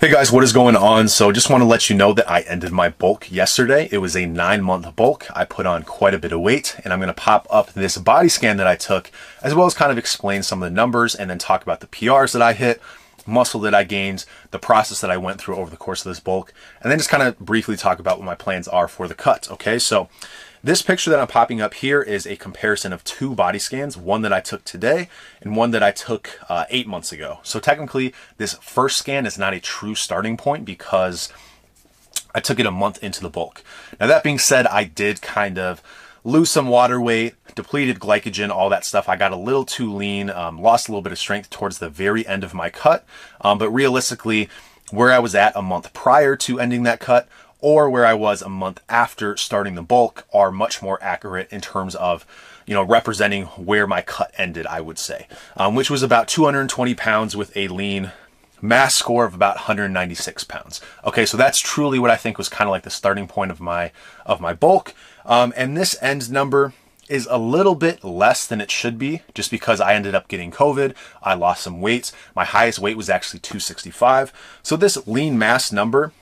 Hey guys, what is going on? So just want to let you know that I ended my bulk yesterday. It was a 9-month bulk. I put on quite a bit of weight, and I'm going to pop up this body scan that I took, as well as kind of explain some of the numbers and then talk about the PRs that I hit, muscle that I gained, the process that I went through over the course of this bulk, and then just kind of briefly talk about what my plans are for the cut. Okay, so this picture that I'm popping up here is a comparison of two body scans, one that I took today and one that I took 8 months ago. So technically, this first scan is not a true starting point because I took it a month into the bulk. Now that being said, I did kind of lose some water weight, depleted glycogen, all that stuff. I got a little too lean, lost a little bit of strength towards the very end of my cut. But realistically, where I was at a month prior to ending that cut or where I was a month after starting the bulk are much more accurate in terms of, representing where my cut ended, I would say, which was about 220 pounds with a lean mass score of about 196 pounds. Okay, so that's truly what I think was kind of like the starting point of my bulk. And this end number is a little bit less than it should be just because I ended up getting COVID. I lost some weight. My highest weight was actually 265. So this lean mass number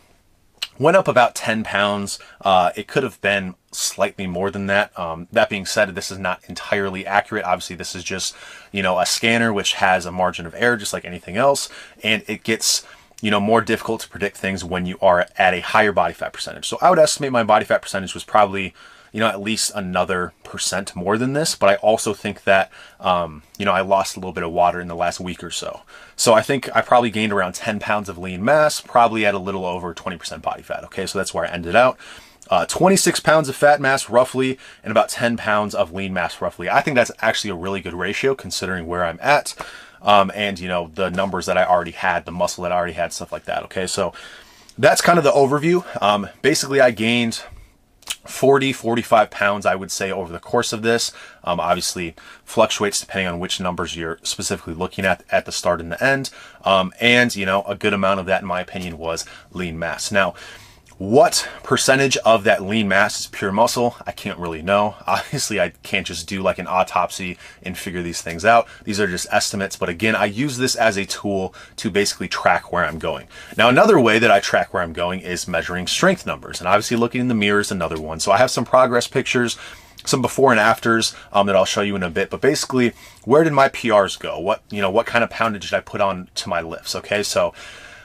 went up about 10 pounds. It could have been slightly more than that. That being said, this is not entirely accurate. Obviously, this is just, a scanner, which has a margin of error, just like anything else. And it gets, more difficult to predict things when you are at a higher body fat percentage. So I would estimate my body fat percentage was probably, at least another % more than this. But I also think that, I lost a little bit of water in the last week or so. So I think I probably gained around 10 pounds of lean mass, probably at a little over 20% body fat. Okay, so that's where I ended out. 26 pounds of fat mass roughly, and about 10 pounds of lean mass roughly. I think that's actually a really good ratio considering where I'm at. And the numbers that I already had, the muscle that I already had, stuff like that. Okay, so that's kind of the overview. Basically I gained 45 pounds, I would say, over the course of this. Obviously fluctuates depending on which numbers you're specifically looking at the start and the end. And a good amount of that, in my opinion, was lean mass. Now, what percentage of that lean mass is pure muscle? I can't really know. Obviously, I can't just do like an autopsy and figure these things out. These are just estimates. But again, I use this as a tool to basically track where I'm going. Now, another way that I track where I'm going is measuring strength numbers. And obviously looking in the mirror is another one. So I have some progress pictures, some before and afters that I'll show you in a bit. But basically, where did my PRs go? What kind of poundage did I put on to my lifts? Okay, so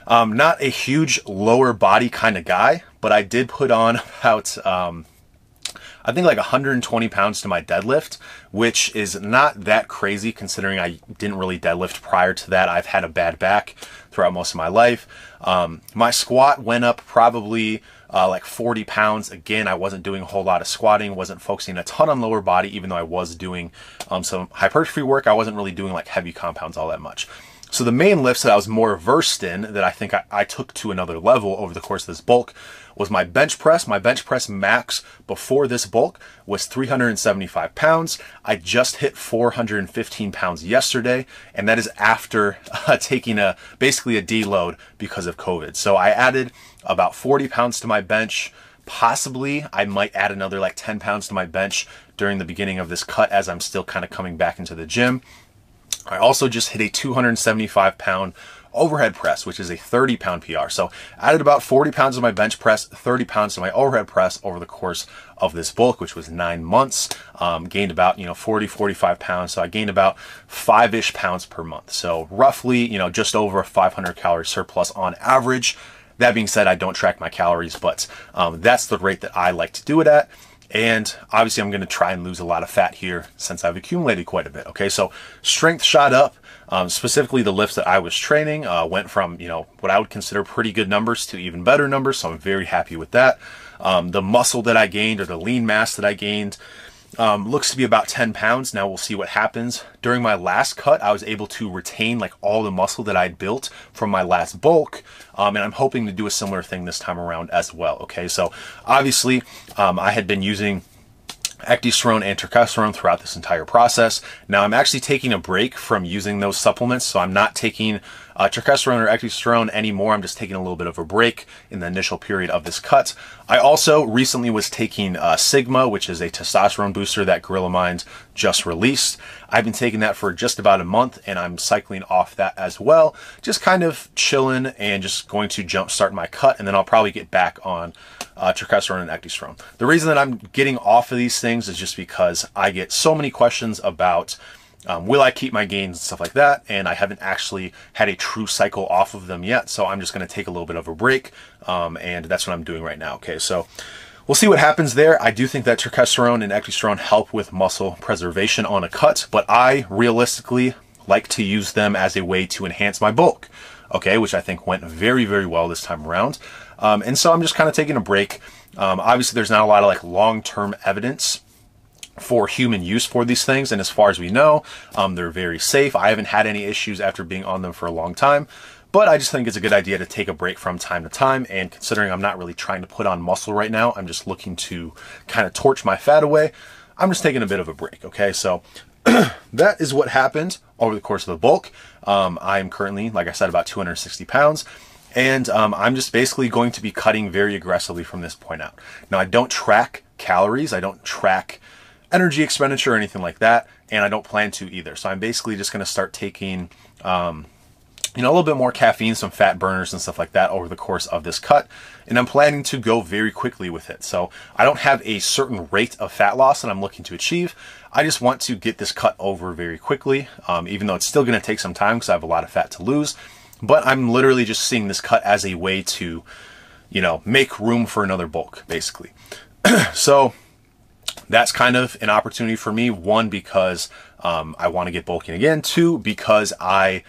not a huge lower body kind of guy, but I did put on about, I think like 120 pounds to my deadlift, which is not that crazy considering I didn't really deadlift prior to that. I've had a bad back throughout most of my life. My squat went up probably like 40 pounds. Again, I wasn't doing a whole lot of squatting, wasn't focusing a ton on lower body, even though I was doing some hypertrophy work. I wasn't really doing like heavy compounds all that much. So the main lifts that I was more versed in, that I think I took to another level over the course of this bulk, was my bench press. My bench press max before this bulk was 375 pounds. I just hit 415 pounds yesterday, and that is after taking basically a deload because of COVID. So I added about 40 pounds to my bench. Possibly I might add another like 10 pounds to my bench during the beginning of this cut as I'm still kind of coming back into the gym. I also just hit a 275 pound overhead press, which is a 30 pound PR. So I added about 40 pounds to my bench press, 30 pounds to my overhead press over the course of this bulk, which was 9 months. Gained about, 45 pounds. So I gained about 5-ish pounds per month. So roughly, just over a 500 calorie surplus on average. That being said, I don't track my calories, but that's the rate that I like to do it at. And obviously I'm going to try and lose a lot of fat here since I've accumulated quite a bit. Okay, so strength shot up. Specifically the lifts that I was training went from, what I would consider pretty good numbers to even better numbers. So I'm very happy with that. The muscle that I gained, or the lean mass that I gained, looks to be about 10 pounds. Now we'll see what happens. During my last cut, I was able to retain like all the muscle that I'd built from my last bulk. And I'm hoping to do a similar thing this time around as well. Okay, so obviously I had been using Ecdysterone and Turkesterone throughout this entire process. Now I'm actually taking a break from using those supplements, so I'm not taking Turkesterone or Ecdysterone anymore. I'm just taking a little bit of a break in the initial period of this cut. I also recently was taking Sigma, which is a testosterone booster that Gorilla Mind just released. I've been taking that for just about a month, and I'm cycling off that as well. Just kind of chilling and just going to jumpstart my cut, and then I'll probably get back on Turkesterone and Ecdysterone. The reason that I'm getting off of these things is just because I get so many questions about will I keep my gains and stuff like that, and I haven't actually had a true cycle off of them yet, so I'm just going to take a little bit of a break, and that's what I'm doing right now. Okay, so we'll see what happens there. I do think that Turkesterone and Ecdysterone help with muscle preservation on a cut, but I realistically like to use them as a way to enhance my bulk, okay, which I think went very, very well this time around. And so I'm just kind of taking a break. Obviously, there's not a lot of like long-term evidence for human use for these things, and as far as we know, they're very safe. I haven't had any issues after being on them for a long time, but I just think it's a good idea to take a break from time to time, and considering I'm not really trying to put on muscle right now, I'm just looking to kind of torch my fat away, I'm just taking a bit of a break. Okay, so that is what happened over the course of the bulk. I'm currently, like I said, about 260 pounds, and I'm just basically going to be cutting very aggressively from this point out. Now, I don't track calories, I don't track energy expenditure or anything like that, and I don't plan to either. So I'm basically just going to start taking you know, a little bit more caffeine, some fat burners and stuff like that over the course of this cut, and I'm planning to go very quickly with it. So I don't have a certain rate of fat loss that I'm looking to achieve. I just want to get this cut over very quickly, even though it's still going to take some time because I have a lot of fat to lose. But I'm literally just seeing this cut as a way to, you know, make room for another bulk, basically. So that's kind of an opportunity for me. One, because I want to get bulking again. Two, because I,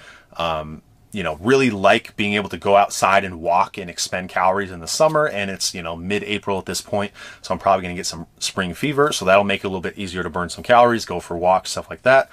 you know, really like being able to go outside and walk and expend calories in the summer. And it's, you know, mid-April at this point, so I'm probably going to get some spring fever. So that'll make it a little bit easier to burn some calories, go for walks, stuff like that.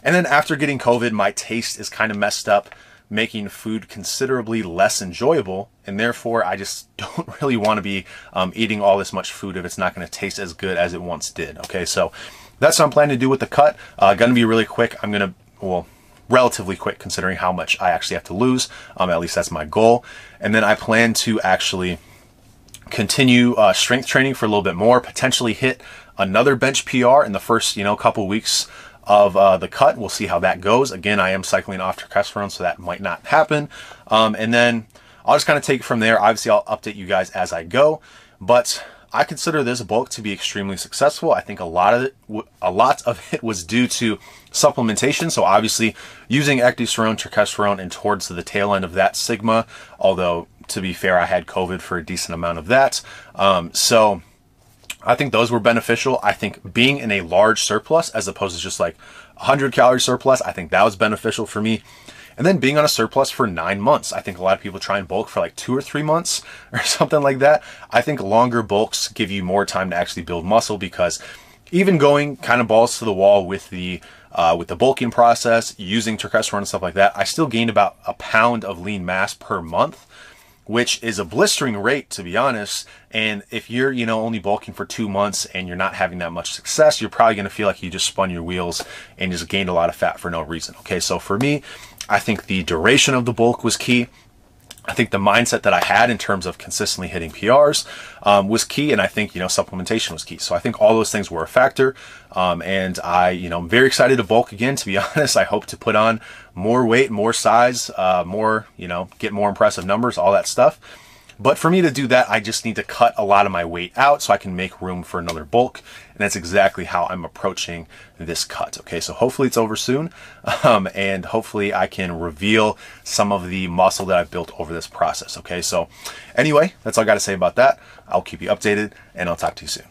And then after getting COVID, my taste is kind of messed up, making food considerably less enjoyable, and therefore I just don't really want to be eating all this much food if it's not going to taste as good as it once did. Okay, so that's what I'm planning to do with the cut. Going to be really quick. I'm going to, well, relatively quick considering how much I actually have to lose. At least that's my goal. And then I plan to actually continue strength training for a little bit more, potentially hit another bench PR in the first, you know, couple weeks of the cut. We'll see how that goes. Again, I am cycling off Turkesterone, so that might not happen. And then I'll just kind of take it from there. Obviously, I'll update you guys as I go, but I consider this bulk to be extremely successful. I think a lot of it was due to supplementation. So obviously using Ecdysterone, Turkesterone, and towards the tail end of that Sigma, although to be fair, I had COVID for a decent amount of that. So I think those were beneficial. I think being in a large surplus as opposed to just like 100 calorie surplus, I think that was beneficial for me. And then being on a surplus for 9 months. I think a lot of people try and bulk for like 2 or 3 months or something like that. I think longer bulks give you more time to actually build muscle, because even going kind of balls to the wall with the bulking process, using Turkesterone and stuff like that, I still gained about a pound of lean mass per month, which is a blistering rate, to be honest. And if you're, you know, only bulking for 2 months and you're not having that much success, you're probably going to feel like you just spun your wheels and just gained a lot of fat for no reason. Okay, so for me, I think the duration of the bulk was key. I think the mindset that I had in terms of consistently hitting PRs was key, and I think, you know, supplementation was key. So I think all those things were a factor, and I, you know, I'm very excited to bulk again. To be honest, I hope to put on more weight, more size, more, you know, get more impressive numbers, all that stuff. But for me to do that, I just need to cut a lot of my weight out so I can make room for another bulk. And that's exactly how I'm approaching this cut. Okay, so hopefully it's over soon. And hopefully I can reveal some of the muscle that I've built over this process. Okay, so anyway, that's all I got to say about that. I'll keep you updated, and I'll talk to you soon.